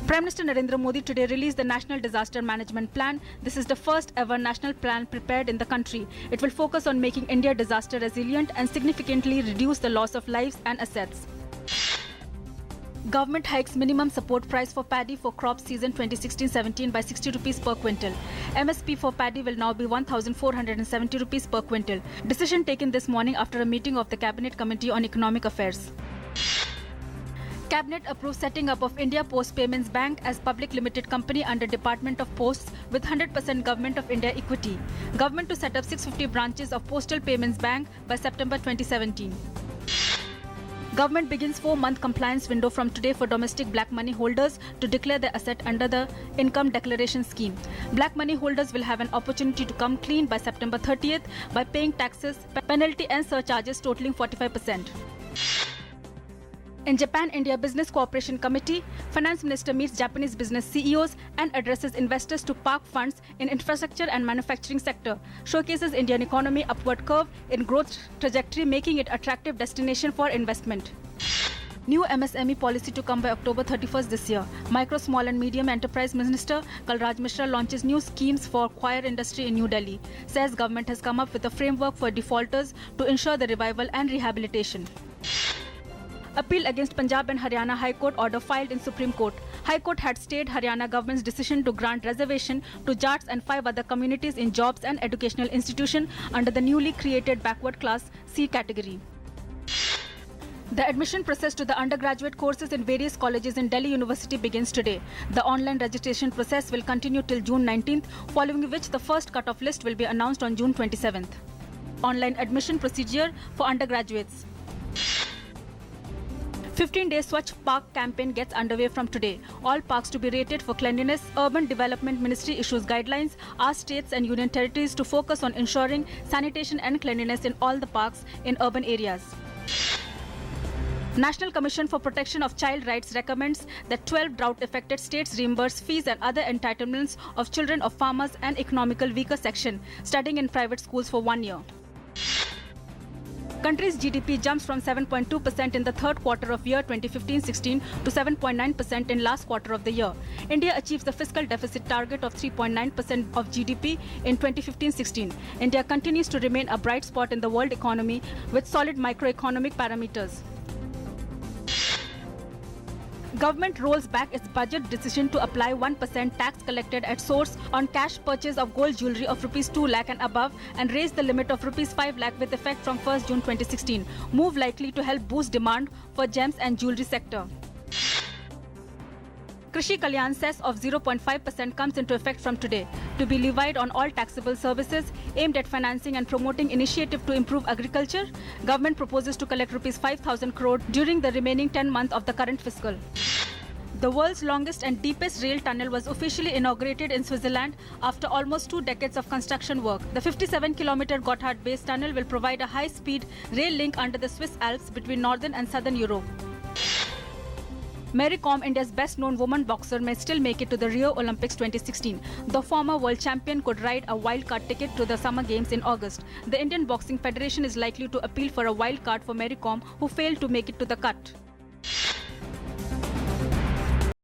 Prime Minister Narendra Modi today released the National Disaster Management Plan. This is the first ever national plan prepared in the country. It will focus on making India disaster resilient and significantly reduce the loss of lives and assets. Government hikes minimum support price for paddy for crop season 2016-17 by 60 rupees per quintal. MSP for paddy will now be 1,470 rupees per quintal. Decision taken this morning after a meeting of the Cabinet Committee on Economic Affairs. Cabinet approved setting up of India Post Payments Bank as public limited company under Department of Posts with 100% Government of India equity. Government to set up 650 branches of Postal Payments Bank by September 2017. Government begins 4-month compliance window from today for domestic black money holders to declare their asset under the income declaration scheme. Black money holders will have an opportunity to come clean by September 30th by paying taxes, penalty and surcharges totaling 45%. In Japan, India Business Cooperation Committee, Finance Minister meets Japanese business CEOs and addresses investors to park funds in infrastructure and manufacturing sector, showcases Indian economy upward curve in growth trajectory, making it attractive destination for investment. New MSME policy to come by October 31st this year. Micro, Small and Medium Enterprise Minister Kalraj Mishra launches new schemes for choir industry in New Delhi. Says government has come up with a framework for defaulters to ensure the revival and rehabilitation. Appeal against Punjab and Haryana High Court order filed in Supreme Court. High Court had stayed Haryana government's decision to grant reservation to Jats and 5 other communities in jobs and educational institutions under the newly created backward class C category. The admission process to the undergraduate courses in various colleges in Delhi University begins today. The online registration process will continue till June 19th, following which the first cut-off list will be announced on June 27th. Online admission procedure for undergraduates. 15-day Swachh Park campaign gets underway from today. All parks to be rated for cleanliness. Urban Development Ministry issues guidelines, asks states and union territories to focus on ensuring sanitation and cleanliness in all the parks in urban areas. National Commission for Protection of Child Rights recommends that 12 drought-affected states reimburse fees and other entitlements of children of farmers and economical weaker section studying in private schools for 1 year. Country's GDP jumps from 7.2% in the third quarter of year 2015-16 to 7.9% in last quarter of the year. India achieves the fiscal deficit target of 3.9% of GDP in 2015-16. India continues to remain a bright spot in the world economy with solid microeconomic parameters. Government rolls back its budget decision to apply 1% tax collected at source on cash purchase of gold jewellery of Rs 2 lakh and above and raise the limit of Rs 5 lakh with effect from 1st June 2016. Move likely to help boost demand for gems and jewellery sector. Krishi Kalyan cess of 0.5% comes into effect from today, to be levied on all taxable services aimed at financing and promoting initiative to improve agriculture. Government proposes to collect Rs 5,000 crore during the remaining 10 months of the current fiscal. The world's longest and deepest rail tunnel was officially inaugurated in Switzerland after almost 2 decades of construction work. The 57-kilometer Gotthard base tunnel will provide a high-speed rail link under the Swiss Alps between northern and southern Europe. Mary Kom, India's best-known woman boxer, may still make it to the Rio Olympics 2016. The former world champion could ride a wildcard ticket to the Summer Games in August. The Indian Boxing Federation is likely to appeal for a wildcard for Mary Kom, who failed to make it to the cut.